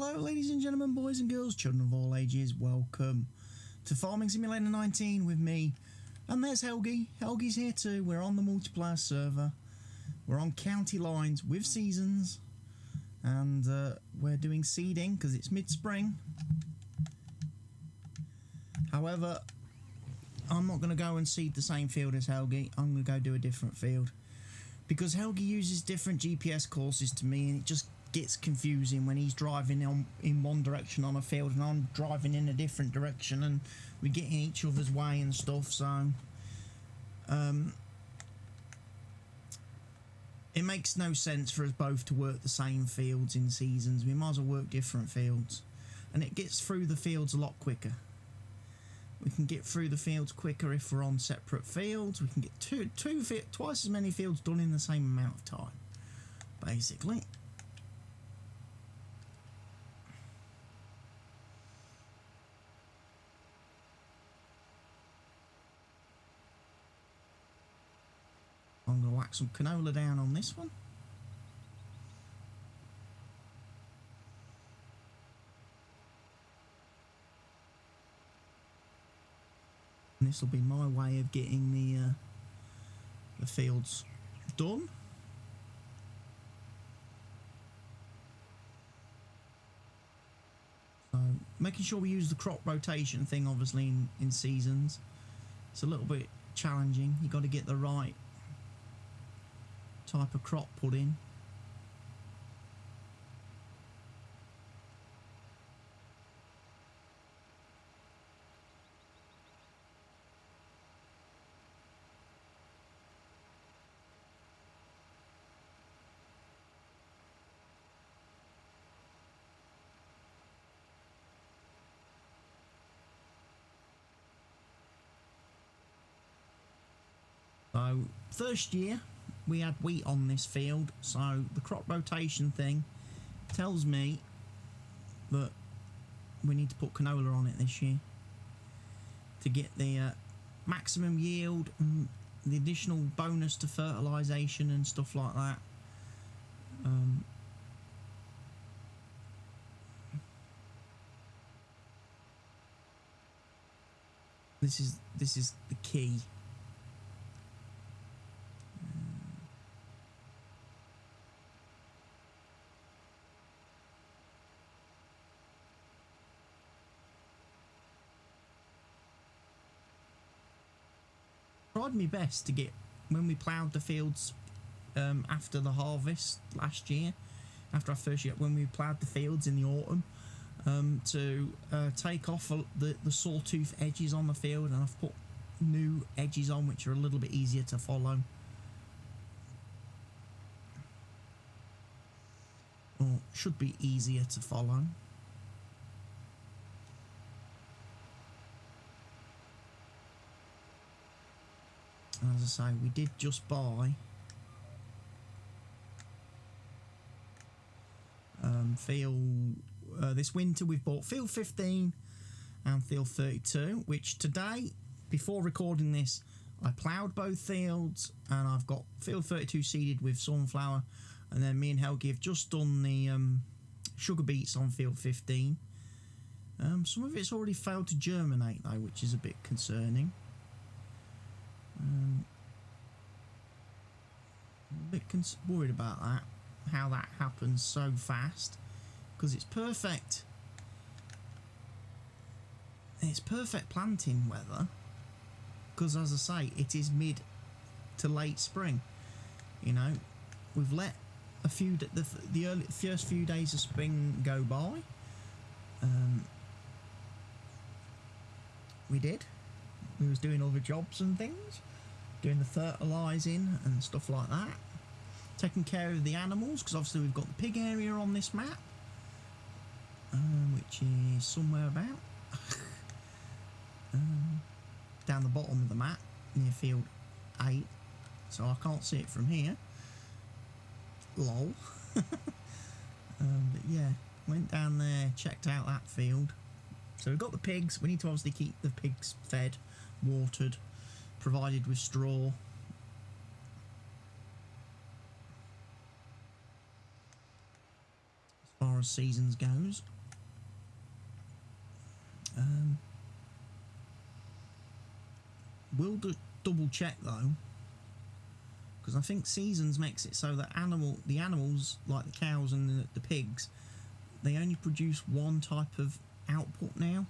Hello ladies and gentlemen, boys and girls, children of all ages, welcome to Farming Simulator 19 with me. And there's Helge. Helge's here too. We're on the multiplayer server. We're on county lines with seasons. And we're doing seeding because it's mid-spring. However, I'm not going to go and seed the same field as Helge. I'm going to go do a different field. Because Helge uses different GPS courses to me, and it just gets confusing when he's driving in one direction on a field and I'm driving in a different direction, and we get in each other's way and stuff. So it makes no sense for us both to work the same fields in seasons. We might as well work different fields, and it gets through the fields a lot quicker. We can get through the fields quicker if we're on separate fields. We can get twice as many fields done in the same amount of time, basically. I'm going to whack some canola down on this one. And this will be my way of getting the fields done. So making sure we use the crop rotation thing, obviously in seasons, it's a little bit challenging. You've got to get the right type of crop put in. So first year we had wheat on this field, so the crop rotation thing tells me that we need to put canola on it this year to get the maximum yield and the additional bonus to fertilisation and stuff like that. This is the key. Tried my best to get, when we ploughed the fields after the harvest last year, after our first year, when we ploughed the fields in the autumn, to take off the sawtooth edges on the field, and I've put new edges on which are a little bit easier to follow, or should be easier to follow. As I say, we did just buy field this winter. We've bought field 15 and field 32, which today, before recording this, I ploughed both fields, and I've got field 32 seeded with sunflower, and then me and Helge have just done the sugar beets on field 15. Some of it's already failed to germinate though, which is a bit concerning. A bit worried about that, how that happens so fast, because it's perfect. It's perfect planting weather, because as I say, it is mid to late spring. You know, we've let a few the first few days of spring go by. We was doing other jobs and things, doing the fertilising and stuff like that, taking care of the animals, because obviously we've got the pig area on this map, which is somewhere about down the bottom of the map near field 8, so I can't see it from here, lol. But yeah, went down there, checked out that field. So we've got the pigs. We need to obviously keep the pigs fed, watered, provided with straw. As far as seasons goes. We'll double check though, because I think seasons makes it so that the animals like the cows and the pigs, they only produce one type of output now.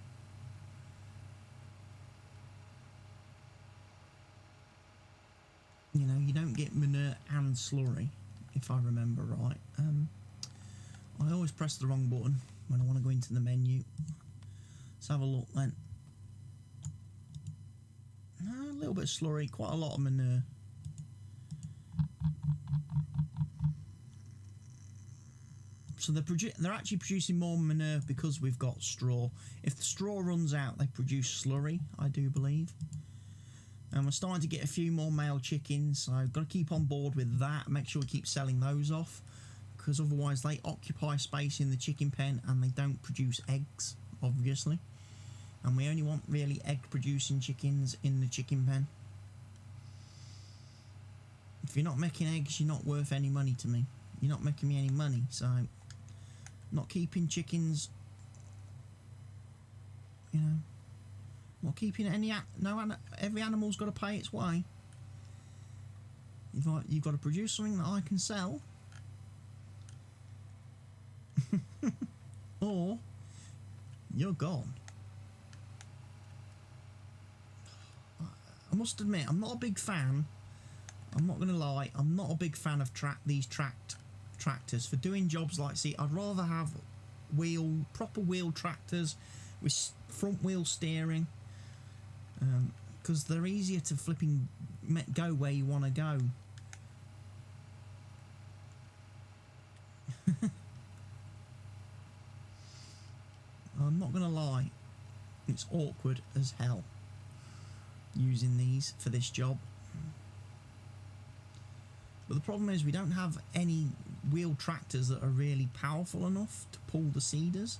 You know, you don't get manure and slurry, if I remember right. I always press the wrong button when I want to go into the menu. Let's have a look then. A little bit of slurry, quite a lot of manure. So they're actually producing more manure because we've got straw. If the straw runs out, they produce slurry, I do believe. And we're starting to get a few more male chickens, so I've got to keep on board with that. Make sure we keep selling those off, because otherwise they occupy space in the chicken pen and they don't produce eggs, obviously. And we only want really egg-producing chickens in the chicken pen. If you're not making eggs, you're not worth any money to me. You're not making me any money, so not keeping chickens. You know, not keeping any. Every animal's got to pay its way. You've got to produce something that I can sell, or you're gone. I must admit, I'm not a big fan. I'm not going to lie. I'm not a big fan of these tractors for doing jobs like. See, I'd rather have proper wheel tractors with front wheel steering, because they're easier to flipping go where you want to go. I'm not going to lie. It's awkward as hell using these for this job. But the problem is we don't have any wheel tractors that are really powerful enough to pull the seeders,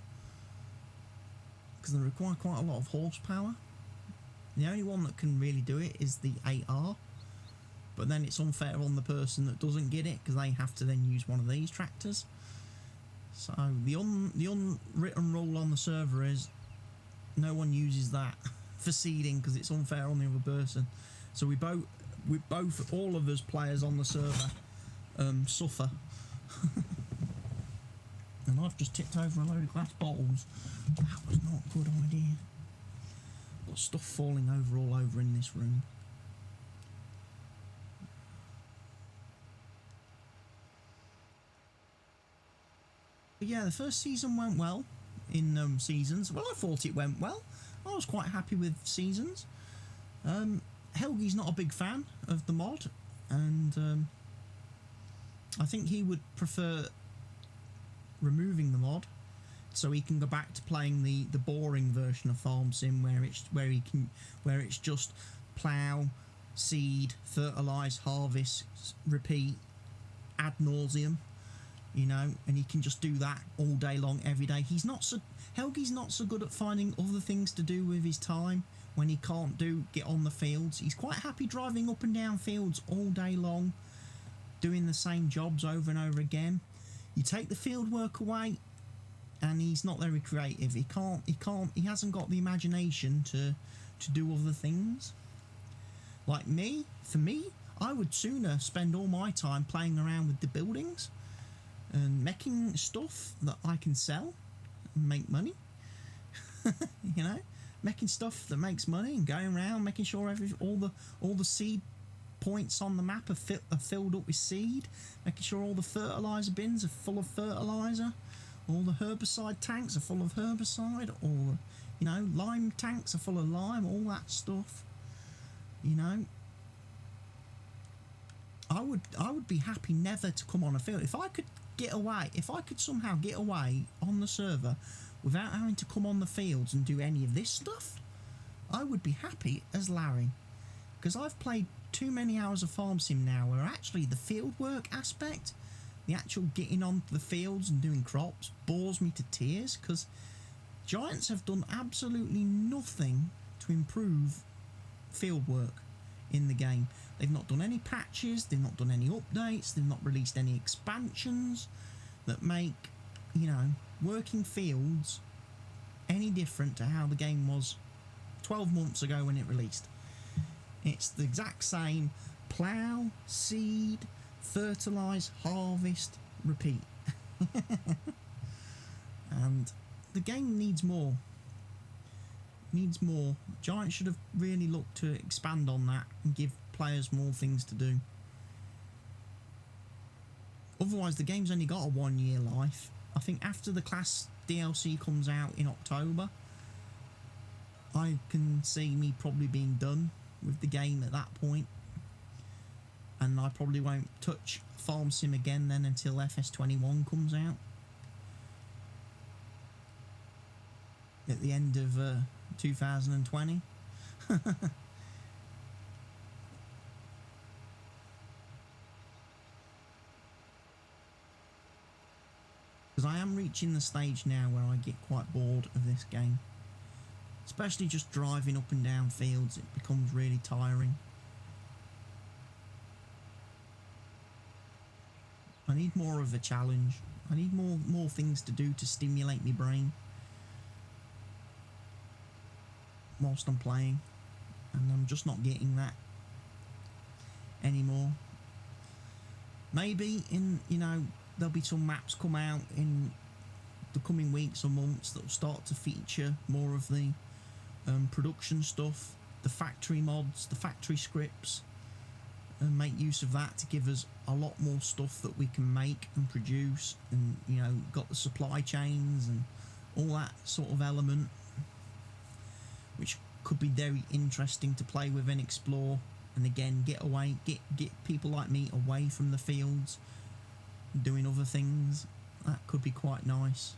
because they require quite a lot of horsepower. The only one that can really do it is the 8R, but then it's unfair on the person that doesn't get it, because they have to then use one of these tractors. So the unwritten rule on the server is no one uses that for seeding, because it's unfair on the other person. So all of us players on the server suffer. And I've just tipped over a load of glass bottles. That was not a good idea. Got stuff falling over all over in this room. But yeah, the first season went well in Seasons. Well, I thought it went well. I was quite happy with Seasons. Helge's not a big fan of the mod, and I think he would prefer removing the mod so he can go back to playing the boring version of Farm Sim where it's just plough, seed, fertilise, harvest, repeat ad nauseum, you know, and he can just do that all day long every day. Helge's not so good at finding other things to do with his time when he can't get on the fields. He's quite happy driving up and down fields all day long, doing the same jobs over and over again. You take the field work away and he's not very creative. He hasn't got the imagination to do other things. Like me, for me, I would sooner spend all my time playing around with the buildings and making stuff that I can sell and make money. You know, making stuff that makes money and going around making sure all the seed points on the map are filled up with seed, making sure all the fertilizer bins are full of fertilizer, all the herbicide tanks are full of herbicide, all the, lime tanks are full of lime, all that stuff. I would be happy never to come on a field. If I could somehow get away on the server without having to come on the fields and do any of this stuff, I would be happy as Larry. Because I've played too many hours of Farm Sim now where actually the field work aspect, the actual getting onto the fields and doing crops, bores me to tears, because Giants have done absolutely nothing to improve field work in the game. They've not done any patches, they've not done any updates, they've not released any expansions that make you know, working fields any different to how the game was 12 months ago when it released. It's the exact same: plough, seed, fertilise, harvest, repeat. And the game needs more. Giant should have really looked to expand on that and give players more things to do. Otherwise, the game's only got a 1 year life. I think after the class DLC comes out in October, I can see me probably being done with the game at that point. And I probably won't touch Farm Sim again then until FS21 comes out. At the end of 2020. Because I am reaching the stage now where I get quite bored of this game. Especially just driving up and down fields, it becomes really tiring. I need more of a challenge. I need more things to do to stimulate my brain whilst I'm playing, and I'm just not getting that anymore. Maybe there'll be some maps come out in the coming weeks or months that will start to feature more of the production stuff, the factory mods, the factory scripts, and make use of that to give us a lot more stuff that we can make and produce, and got the supply chains and all that sort of element, which could be very interesting to play with and explore. And again, get people like me away from the fields, doing other things. That could be quite nice.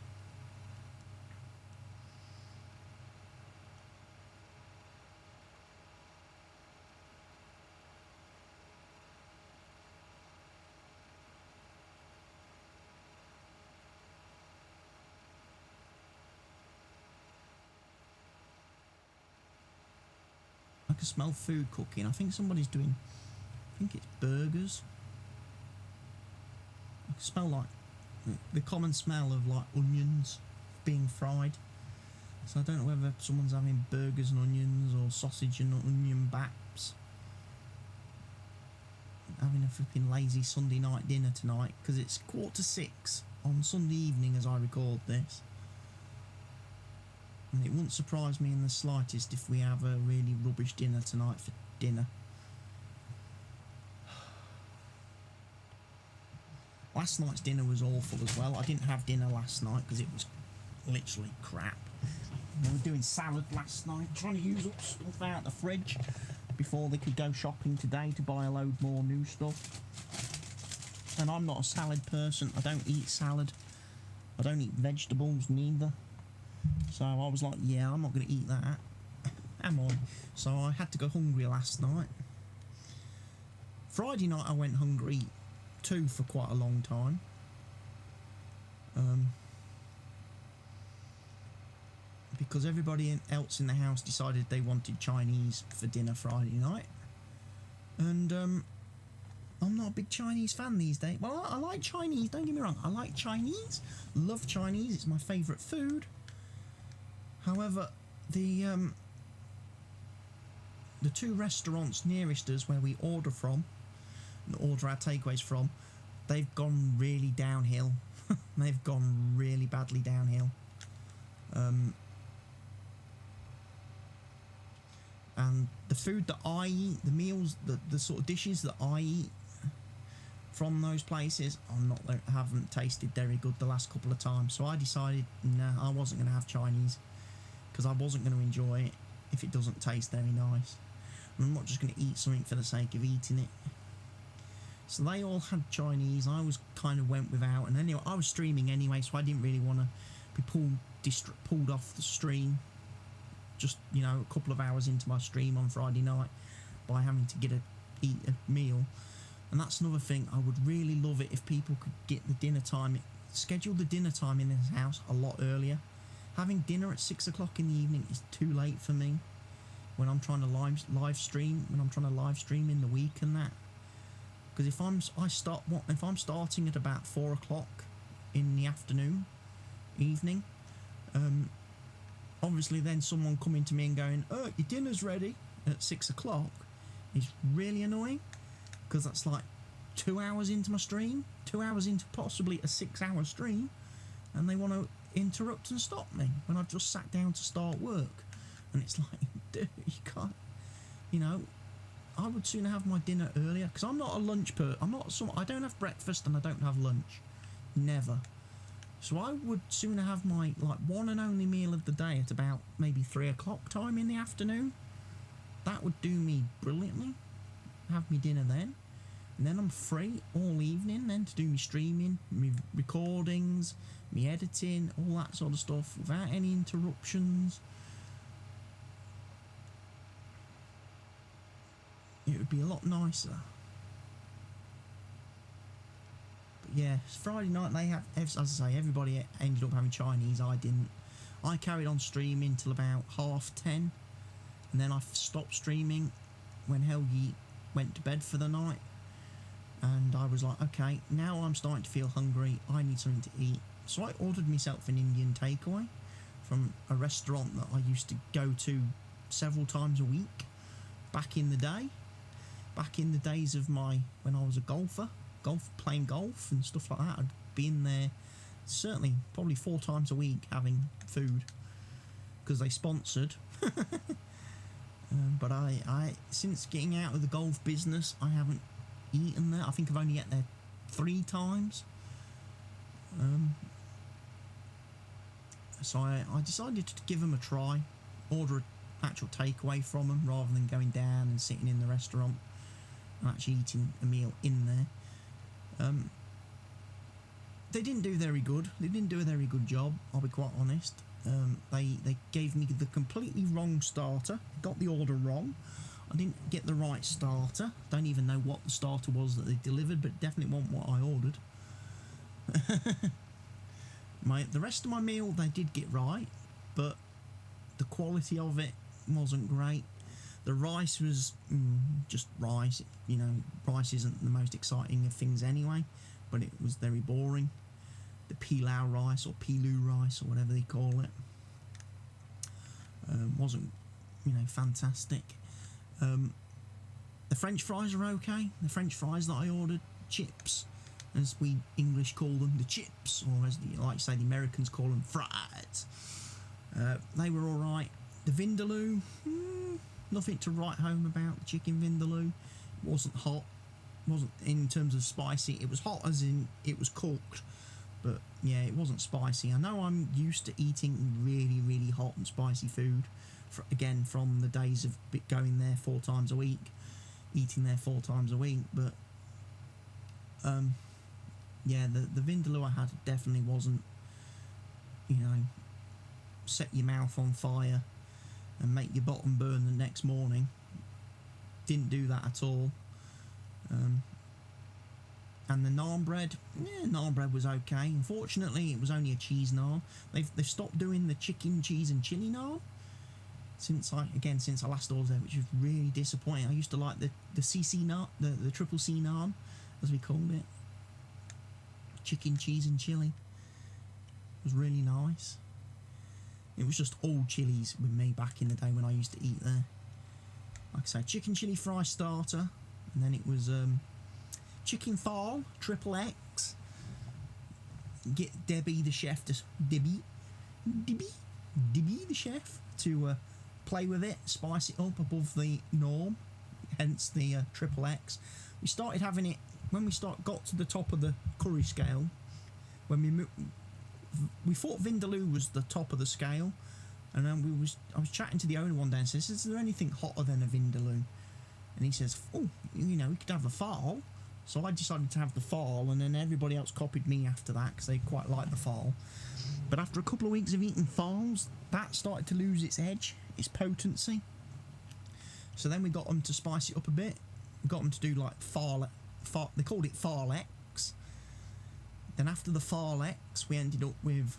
I can smell food cooking. I think somebody's doing, I think it's burgers. I can smell like the common smell of like onions being fried. So I don't know whether someone's having burgers and onions or sausage and onion baps. Having a flipping lazy Sunday night dinner tonight, because it's 5:45 on Sunday evening as I record this. And it wouldn't surprise me in the slightest if we have a really rubbish dinner tonight for dinner. Last night's dinner was awful as well. I didn't have dinner last night because it was literally crap. We were doing salad last night, trying to use up stuff out the fridge before they could go shopping today to buy a load more new stuff. And I'm not a salad person. I don't eat salad. I don't eat vegetables neither. So I was like, yeah, I'm not going to eat that. Am I? So I had to go hungry last night. Friday night I went hungry too for quite a long time. Because everybody else in the house decided they wanted Chinese for dinner Friday night. And I'm not a big Chinese fan these days. Well, I like Chinese, don't get me wrong. I like Chinese. Love Chinese. It's my favourite food. However, the two restaurants nearest us where we order from, order our takeaways from, they've gone really downhill. They've gone really badly downhill. And the food that I eat, the meals, the sort of dishes that I eat from those places, haven't tasted very good the last couple of times. So I decided, no, I wasn't going to have Chinese, because I wasn't going to enjoy it if it doesn't taste very nice. And I'm not just going to eat something for the sake of eating it. So they all had Chinese. I was kind of went without. And anyway, I was streaming anyway, so I didn't really want to be pulled off the stream just, a couple of hours into my stream on Friday night by having to eat a meal. And that's another thing. I would really love it if people could get the dinner time, schedule the dinner time in this house a lot earlier. Having dinner at 6 o'clock in the evening is too late for me when I'm trying to live stream in the week and that. Because if I'm starting at about 4 o'clock in the afternoon, evening. Obviously then someone coming to me and going, oh, your dinner's ready at 6 o'clock is really annoying, because that's like 2 hours into my stream, 2 hours into possibly a 6-hour stream, and they want to interrupt and stop me when I've just sat down to start work. And it's like, dude, you can't, you know, I would sooner have my dinner earlier, because I'm not a lunch I don't have breakfast and I don't have lunch, never. So I would sooner have my like one and only meal of the day at about maybe 3 o'clock time in the afternoon. That would do me brilliantly. Have me dinner then, and then I'm free all evening then to do me streaming, me recordings, me editing, all that sort of stuff without any interruptions. It would be a lot nicer. Yeah, Friday night they have, as I say, everybody ended up having Chinese. I didn't. I carried on streaming till about 10:30, and then I stopped streaming when Helge went to bed for the night. And I was like, okay, now I'm starting to feel hungry. I need something to eat. So I ordered myself an Indian takeaway from a restaurant that I used to go to several times a week back in the day. Back in the days of when I was a golfer. Playing golf and stuff like that. I'd be in there certainly probably 4 times a week having food, because they sponsored. But I since getting out of the golf business, I haven't eaten there. I think I've only ate there 3 times. So I decided to give them a try, order an actual takeaway from them rather than going down and sitting in the restaurant and actually eating a meal in there. They didn't do very good. They didn't do a very good job, I'll be quite honest. They gave me the completely wrong starter. Got the order wrong. I didn't get the right starter. Don't even know what the starter was that they delivered, but it definitely wasn't what I ordered. The rest of my meal they did get right, but the quality of it wasn't great. The rice was just rice. You know, rice isn't the most exciting of things anyway, but it was very boring. The pilau rice or pilu rice or whatever they call it wasn't, fantastic. The French fries are okay. The French fries that I ordered, chips, as we English call them, the chips, or as the Americans call them, fries. They were all right. The vindaloo, nothing to write home about. The chicken vindaloo, it wasn't hot. Wasn't in terms of spicy. It was hot as in it was cooked, but yeah, it wasn't spicy. I know I'm used to eating really, really hot and spicy food, again from the days of going there 4 times a week, eating there 4 times a week. But yeah, the vindaloo I had definitely wasn't, set your mouth on fire and make your bottom burn the next morning. Didn't do that at all. And the naan bread, naan bread was okay. Unfortunately, it was only a cheese naan. They've stopped doing the chicken, cheese and chili naan since I last ordered there, which was really disappointing. I used to like the CC naan, the triple C naan, as we called it. Chicken, cheese and chili. It was really nice. It was just all chilies with me back in the day when I used to eat there. Like I say, chicken chili fry starter, and then it was chicken fall, triple X. Get Debbie the chef to Debbie the chef to play with it, spice it up above the norm, hence the triple X. We started having it when we got to the top of the curry scale. When we thought vindaloo was the top of the scale, and then I was chatting to the owner one day and says, "Is there anything hotter than a vindaloo?" And he says, "Oh, we could have a fall." So I decided to have the fall, and then everybody else copied me after that because they quite liked the fall. But after a couple of weeks of eating falls, that started to lose its edge, its potency. So then we got them to spice it up a bit. We got them to do like they called it Fall X. Then after the Fall X, we ended up with,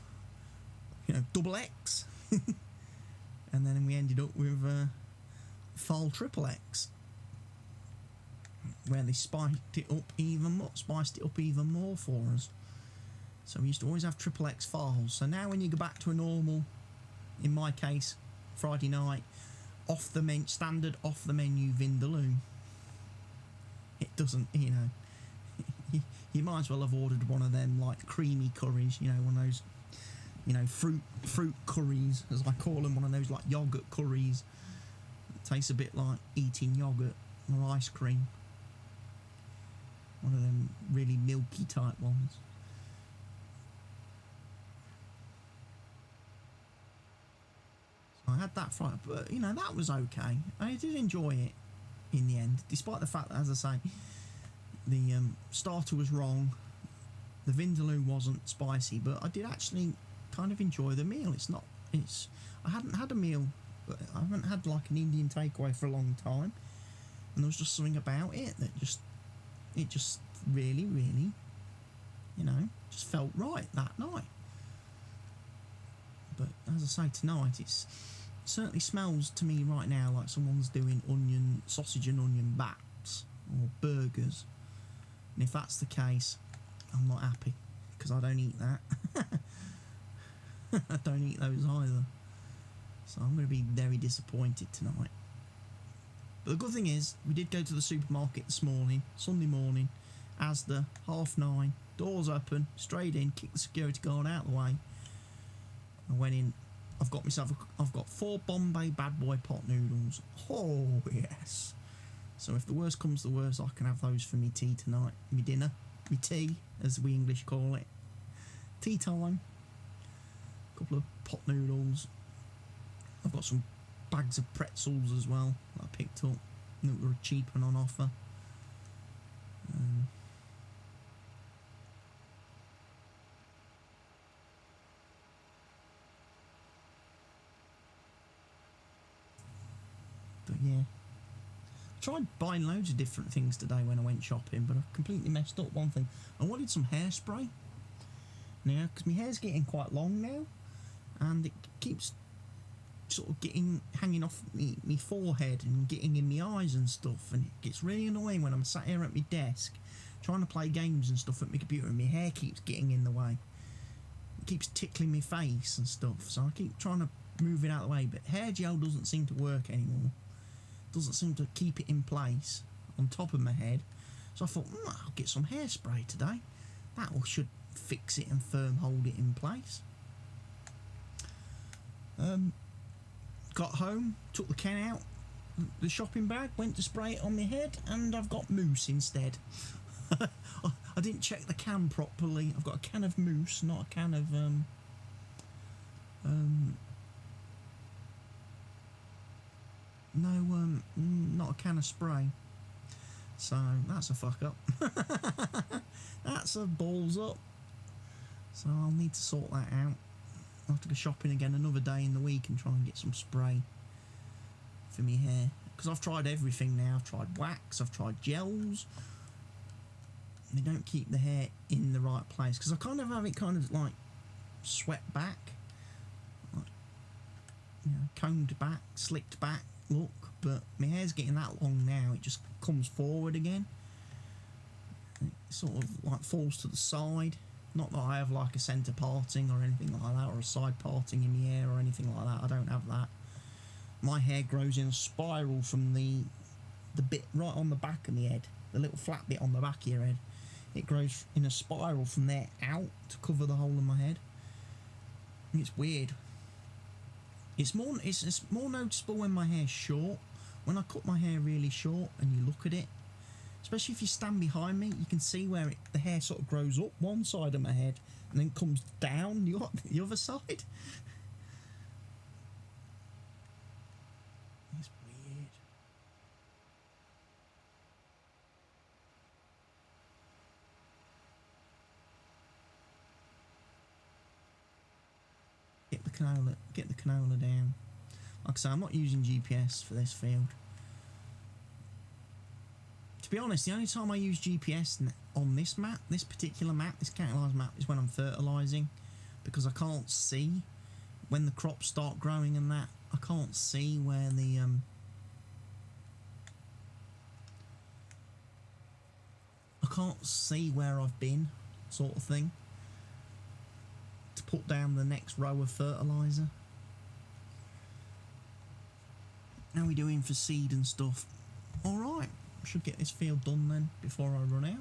double X. And then we ended up with Fall Triple X, where they spiced it up even more for us. So we used to always have XXX files. So now when you go back to a normal, in my case, Friday night, standard off the menu vindaloo, it doesn't, you know, you might as well have ordered one of them like creamy curries, you know, one of those, you know, fruit curries, as I call them, one of those like yogurt curries. It tastes a bit like eating yogurt or ice cream. One of them really milky type ones. So I had that Friday, but you know, that was okay. I did enjoy it in the end, despite the fact that, as I say, the starter was wrong, the vindaloo wasn't spicy, but I did actually kind of enjoy the meal. I hadn't had a meal, but I haven't had like an Indian takeaway for a long time, and there was just something about it that it just really, really, you know, just felt right that night. But as I say, tonight it certainly smells to me right now like someone's doing sausage and onion bats or burgers, and if that's the case, I'm not happy, because I don't eat that. I don't eat those either, so I'm going to be very disappointed tonight. But the good thing is, we did go to the supermarket this morning, Sunday morning, Asda, 9:30, doors open, straight in, kicked the security guard out of the way. I went in, I've got 4 Bombay Bad Boy pot noodles. Oh yes. So if the worst comes to the worst, I can have those for me tea tonight. Me dinner, me tea, as we English call it. Tea time. A couple of pot noodles. I've got some bags of pretzels as well that I picked up that were cheap and on offer. But yeah, I tried buying loads of different things today when I went shopping, but I completely messed up one thing. I wanted some hairspray now, because my hair's getting quite long now, and it keeps sort of hanging off me forehead and getting in my eyes and stuff, and it gets really annoying when I'm sat here at my desk trying to play games and stuff at my computer, and my hair keeps getting in the way. It keeps tickling my face and stuff, so I keep trying to move it out of the way, but hair gel doesn't seem to work anymore. Doesn't seem to keep it in place on top of my head. So I thought, I'll get some hairspray today. That should fix it and firm hold it in place. Got home, took the can out, the shopping bag, went to spray it on my head, and I've got mousse instead. I didn't check the can properly. I've got a can of mousse, not a can of not a can of spray. So that's a fuck up. That's a balls up. So I'll need to sort that out. I'll have to go shopping again another day in the week and try and get some spray for my hair, because I've tried everything now. I've tried wax, I've tried gels. They don't keep the hair in the right place, because I kind of have it kind of like swept back, like, you know, combed back, slicked back look, but my hair's getting that long now, it just comes forward again. It sort of like falls to the side. Not that I have like a centre parting or anything like that, or a side parting in the hair or anything like that. I don't have that. My hair grows in a spiral from the bit right on the back of my head, the little flat bit on the back of your head. It grows in a spiral from there out to cover the whole of my head. And it's weird. It's more noticeable when my hair's short. When I cut my hair really short and you look at it, especially if you stand behind me, you can see where the hair sort of grows up one side of my head and then comes down the other side. It's weird. Get the canola down. Like I say, I'm not using GPS for this field. To be honest, the only time I use GPS on this map, this particular map, this catalysed map, is when I'm fertilising, because I can't see when the crops start growing and that. I can't see where the I can't see where I've been, sort of thing. to put down the next row of fertiliser. How are we doing for seed and stuff? Alright, should get this field done then before I run out.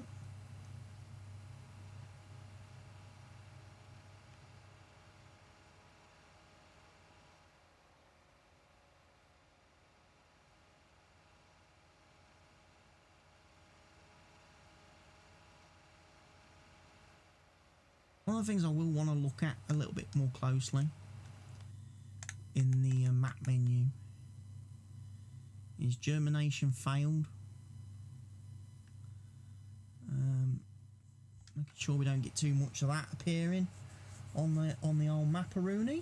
One of the things I will want to look at a little bit more closely in the map menu is germination failed. Making sure we don't get too much of that appearing on the old maparoonie.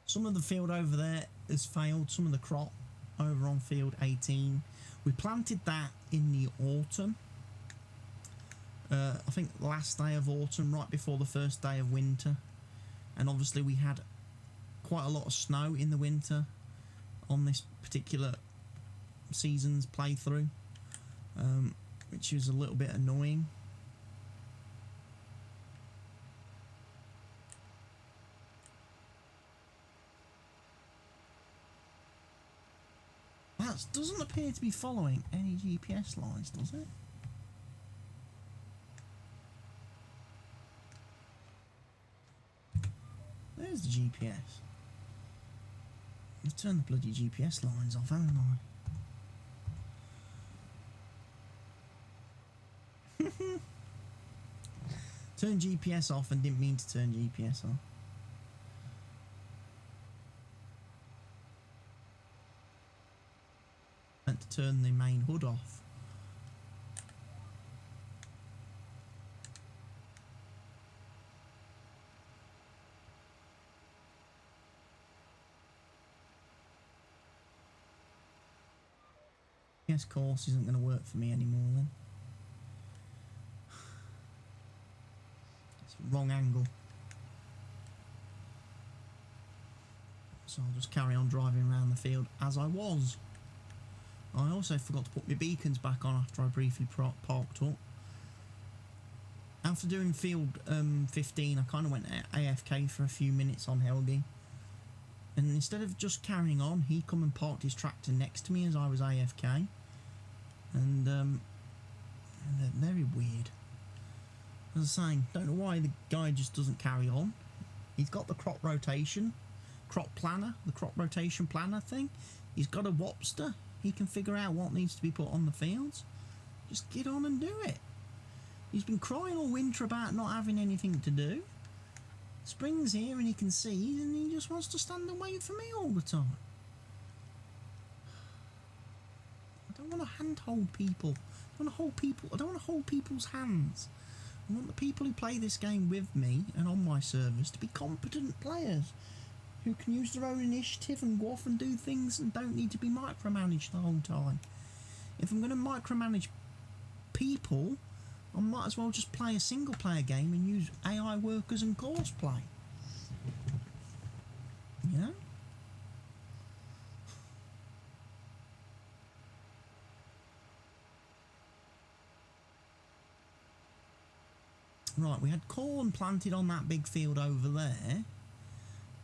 Some of the field over there has failed, some of the crop over on field 18. We planted that in the autumn. I think last day of autumn, right before the first day of winter. And obviously we had quite a lot of snow in the winter on this particular season's playthrough, which was a little bit annoying. That doesn't appear to be following any GPS lines, does it? There's the GPS. I've turned the bloody GPS lines off, haven't I? Turn GPS off and didn't mean to turn GPS on. Meant to turn the main hood off. Yes, course isn't going to work for me anymore then. It's the wrong angle. So I'll just carry on driving around the field as I was. I also forgot to put my beacons back on after I briefly parked up. After doing field 15, I kind of went AFK for a few minutes on Helge. And instead of just carrying on, he come and parked his tractor next to me as I was AFK. And they're very weird. As I was saying, don't know why the guy just doesn't carry on. He's got the crop rotation, crop planner, the crop rotation planner thing. He's got a Wopster. He can figure out what needs to be put on the fields. Just get on and do it. He's been crying all winter about not having anything to do. Spring's here and he can see, and he just wants to stand and wait for me all the time. I don't want to handhold people. I don't want to hold people's hands. I want the people who play this game with me and on my servers to be competent players who can use their own initiative and go off and do things and don't need to be micromanaged the whole time. If I'm going to micromanage people, I might as well just play a single player game and use AI workers and course play. You know? Right, we had corn planted on that big field over there.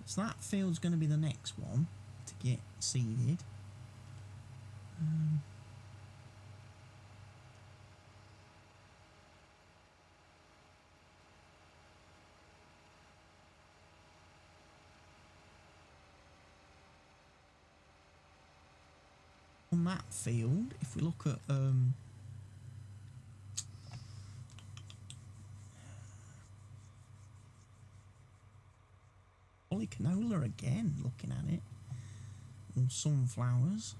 So that field's going to be the next one to get seeded. On that field, if we look at polycanola again, looking at it, or sunflowers.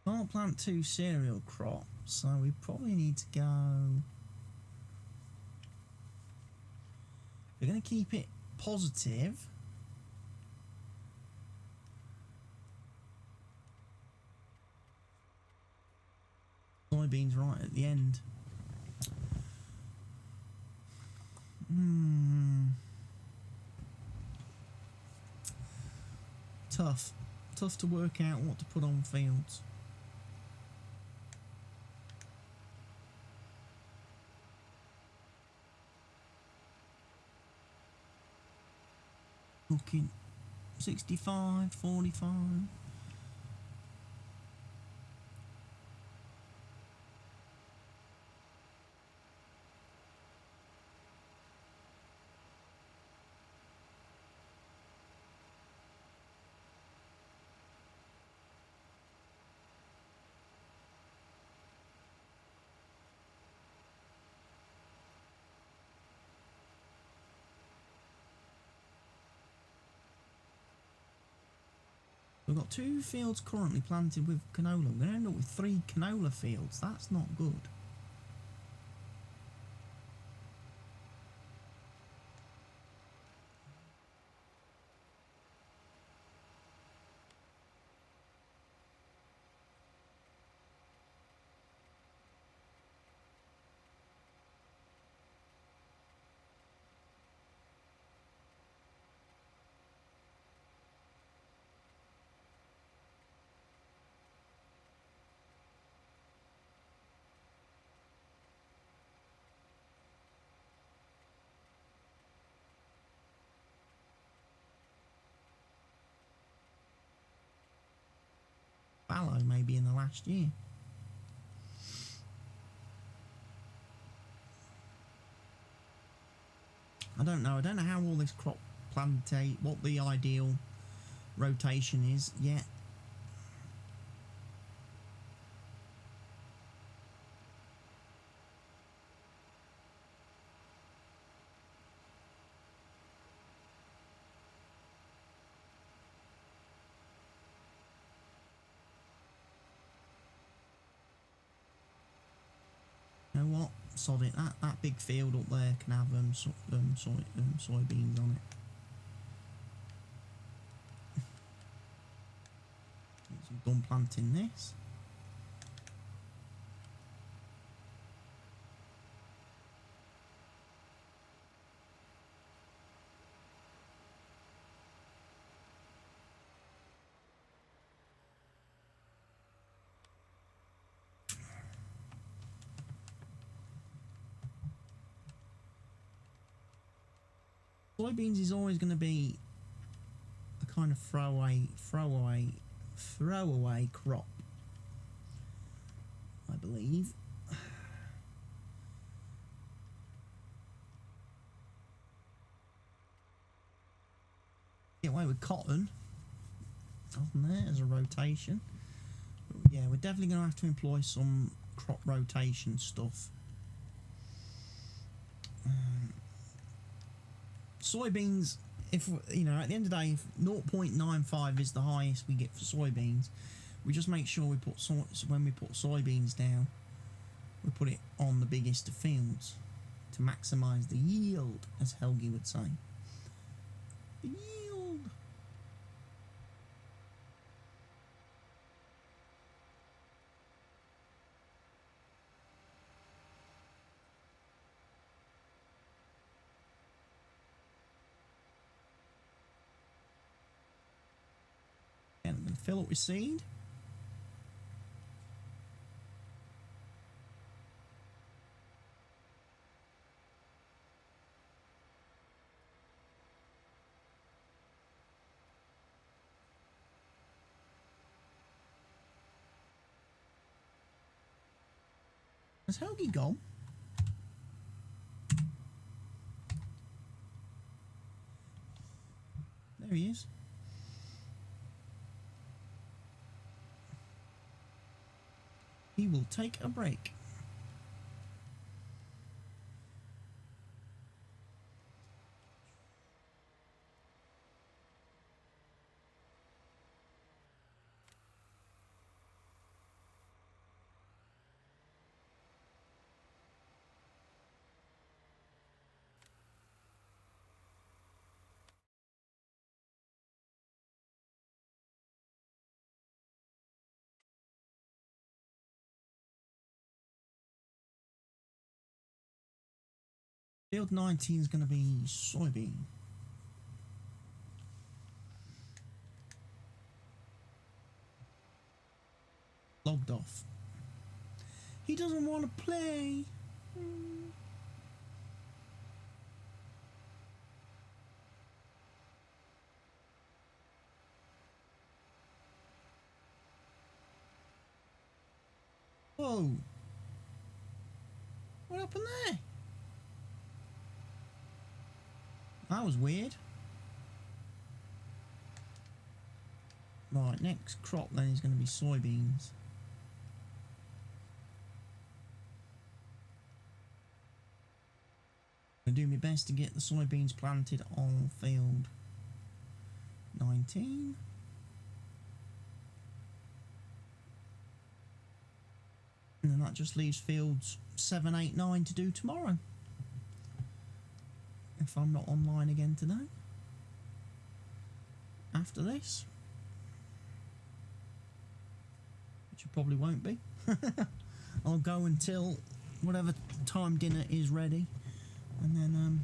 Can't plant 2 cereal crops, so we probably need to go. We're going to keep it positive. Soybeans right at the end. Tough to work out what to put on fields. Looking 65, 45. We've got 2 fields currently planted with canola. We're going to end up with 3 canola fields. That's not good. Fallow maybe in the last year. I don't know how all this crop plantate, what the ideal rotation is yet. You know what? Sod it. That big field up there can have soybeans on it. I'm done planting this. Soybeans is always going to be a kind of throwaway crop, I believe. Get away with cotton on there as a rotation. But yeah, we're definitely going to have to employ some crop rotation stuff. Soybeans, if you know, at the end of the day, if 0.95 is the highest we get for soybeans, we just make sure we put when we put soybeans down, we put it on the biggest of fields to maximise the yield, as Helge would say. The yield. And I'm going to fill it with seed. Has Helge gone? There he is. He will take a break. Field 19 is going to be soybean. Logged off. He doesn't want to play. Whoa. What happened there? That was weird. Right, next crop then is going to be soybeans. I'm going to do my best to get the soybeans planted on field 19. And then that just leaves fields 7, 8, 9 to do tomorrow. If I'm not online again today. After this. Which I probably won't be. I'll go until whatever time dinner is ready. And then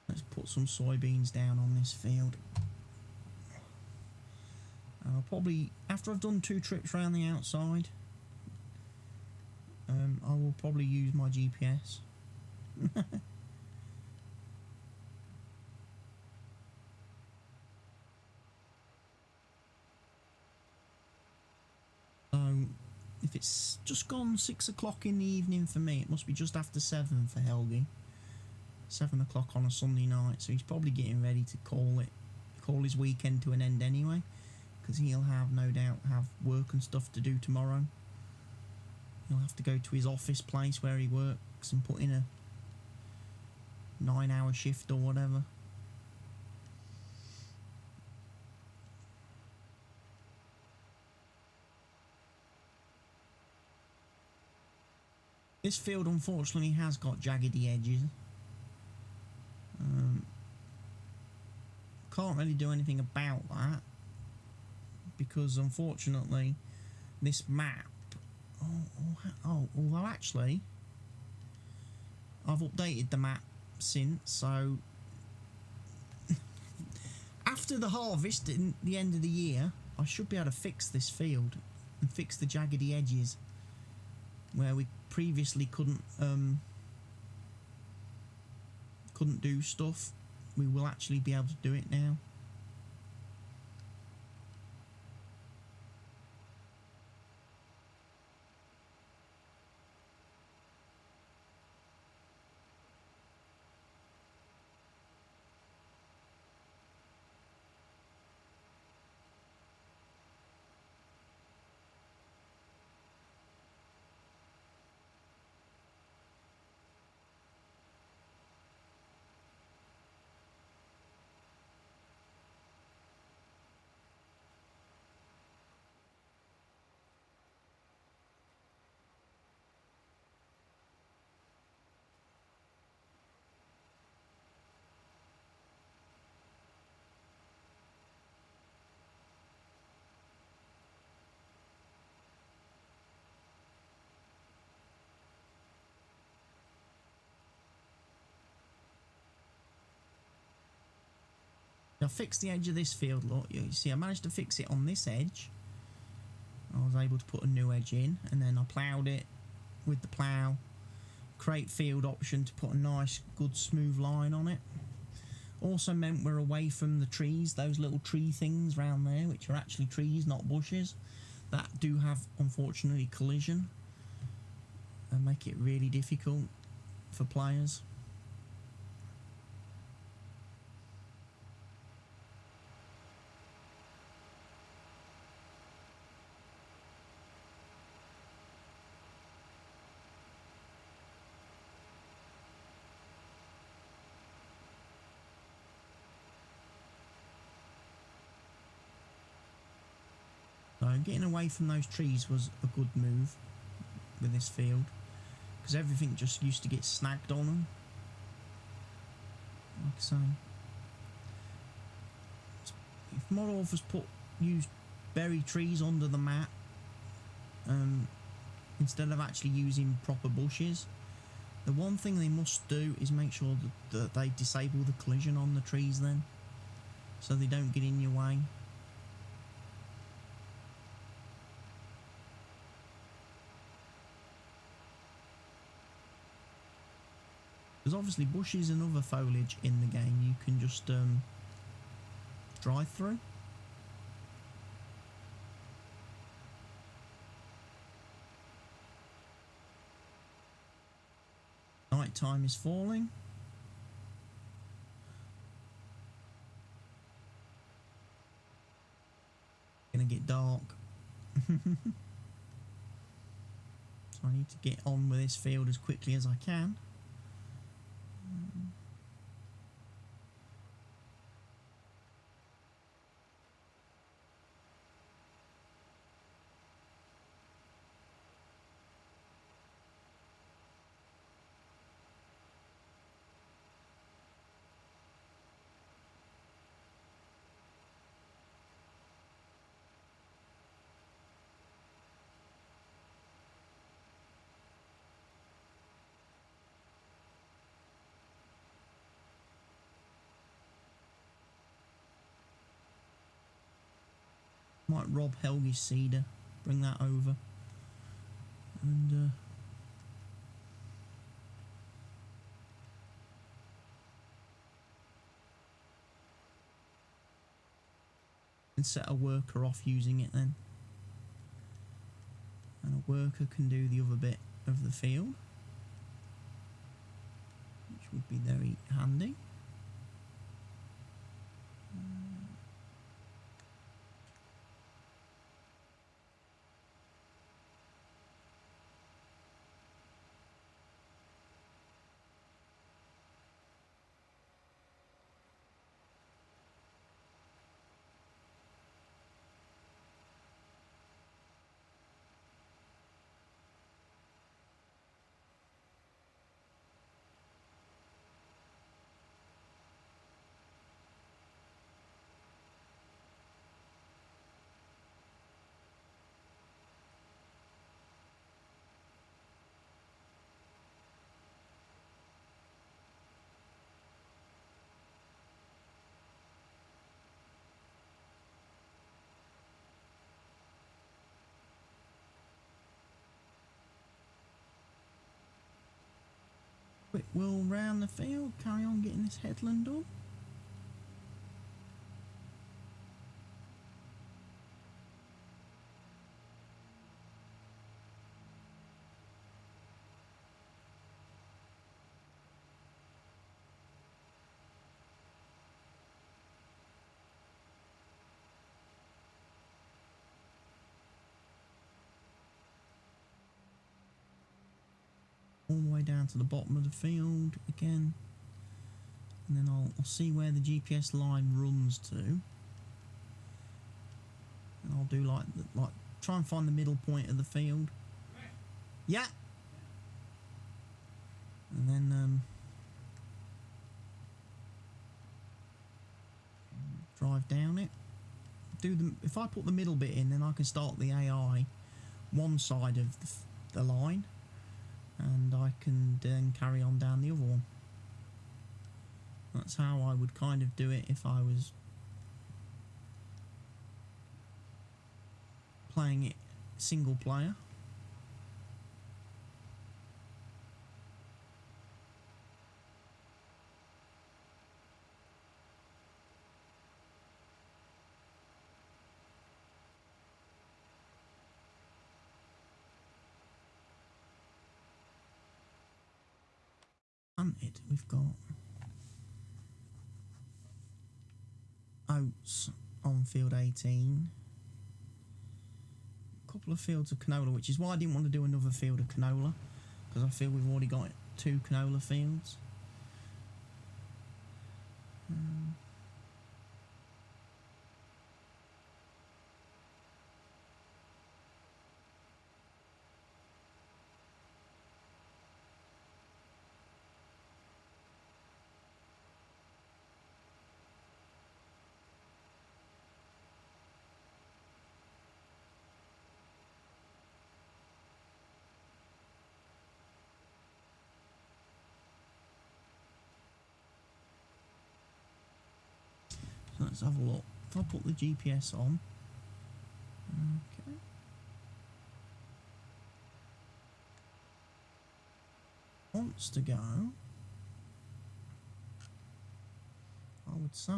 let's put some soybeans down on this field. I'll probably, after I've done 2 trips around the outside, I will probably use my GPS. So, if it's just gone 6 o'clock in the evening for me, it must be just after 7 for Helge. 7 o'clock on a Sunday night, so he's probably getting ready to call his weekend to an end anyway, because he'll have, no doubt, have work and stuff to do tomorrow. He'll have to go to his office place where he works and put in a 9-hour shift or whatever. This field unfortunately has got jaggedy edges. Can't really do anything about that because unfortunately this map, although actually I've updated the map since, so after the harvest at the end of the year I should be able to fix this field and fix the jaggedy edges where we previously couldn't do stuff. We will actually be able to do it now. I fixed the edge of this field, look, you see I managed to fix it on this edge. I was able to put a new edge in and then I ploughed it with the plough, create field option to put a nice good smooth line on it. Also meant we're away from the trees, those little tree things round there which are actually trees, not bushes, that do have unfortunately collision and make it really difficult for players. getting away from those trees was a good move with this field, because everything just used to get snagged on them. Like I say, if mod authors used berry trees under the map instead of actually using proper bushes, the one thing they must do is make sure that they disable the collision on the trees then, so they don't get in your way. Because obviously bushes and other foliage in the game you can just drive through. Night time is falling. Gonna get dark. So I need to get on with this field as quickly as I can. Might rob Helge's cedar, bring that over, and set a worker off using it then. And a worker can do the other bit of the field, which would be very handy. Quick whirl round the field, carry on getting this headland done. All the way down to the bottom of the field again, and then I'll see where the GPS line runs to, and I'll do like try and find the middle point of the field. Yeah, and then drive down it. If I put the middle bit in, then I can start the AI one side of the line, and I can then carry on down the other one. That's how I would kind of do it if I was playing it single player. Hunted, we've got oats on field 18, a couple of fields of canola, which is why I didn't want to do another field of canola, because I feel we've already got 2 canola fields. So let's have a look. If I put the GPS on, okay. Wants to go, I would say,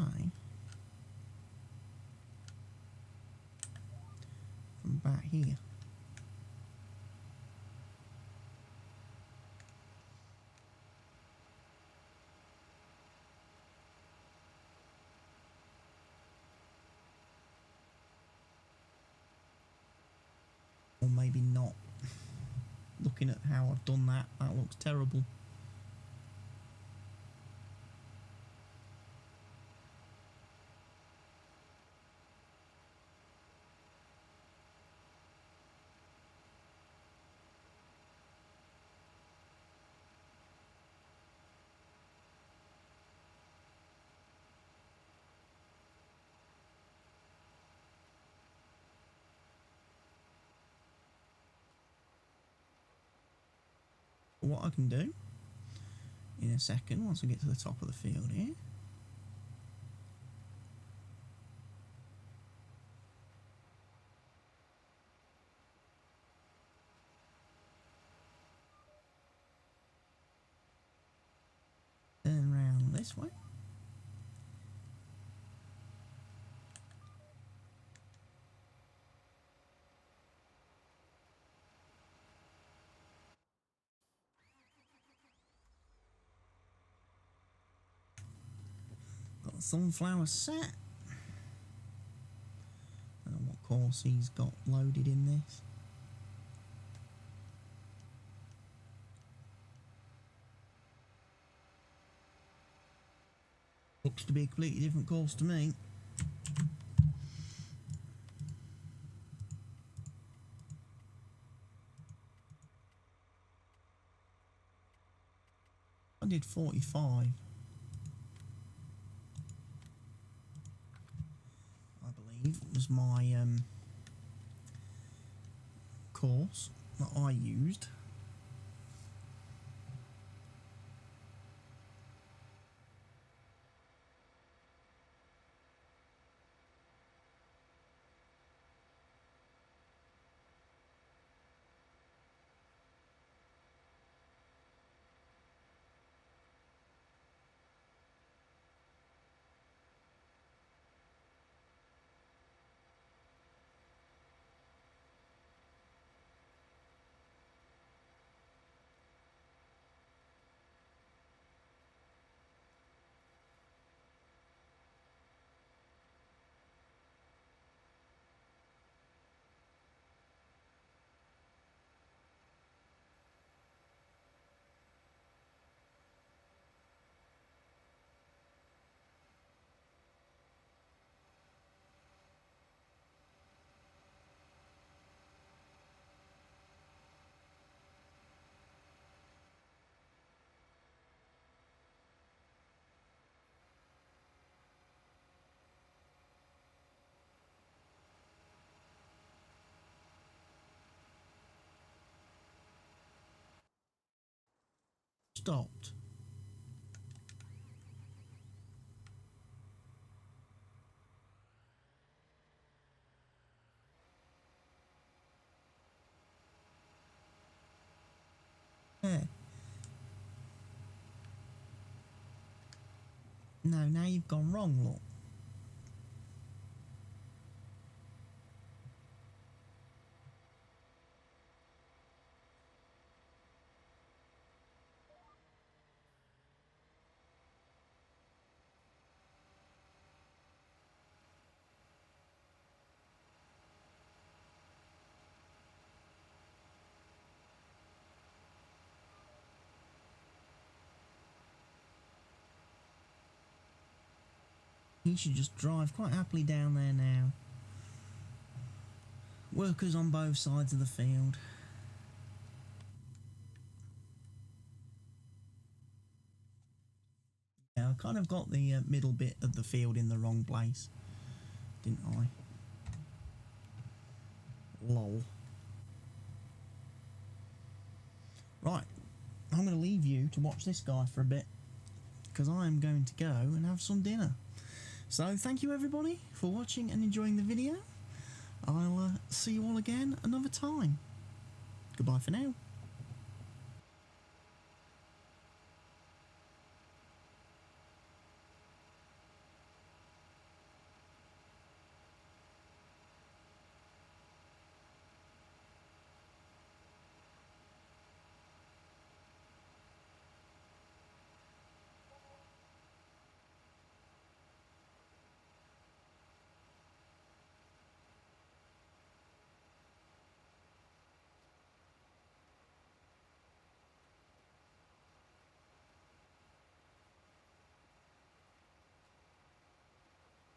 from back here. Or maybe not. Looking at how I've done that, that looks terrible. What I can do in a second, once I get to the top of the field here, turn around this way. Got the sunflower set. I don't know what course he's got loaded in this. Looks to be a completely different course to me. I did 45. I believe it was my course that I used. Stopped. Yeah. No, now you've gone wrong, look. He should just drive quite happily down there now. Workers on both sides of the field. Yeah, I kind of got the middle bit of the field in the wrong place, didn't I? Lol. Right, I'm going to leave you to watch this guy for a bit, because I am going to go and have some dinner. So thank you everybody for watching and enjoying the video. I'll see you all again another time. Goodbye for now.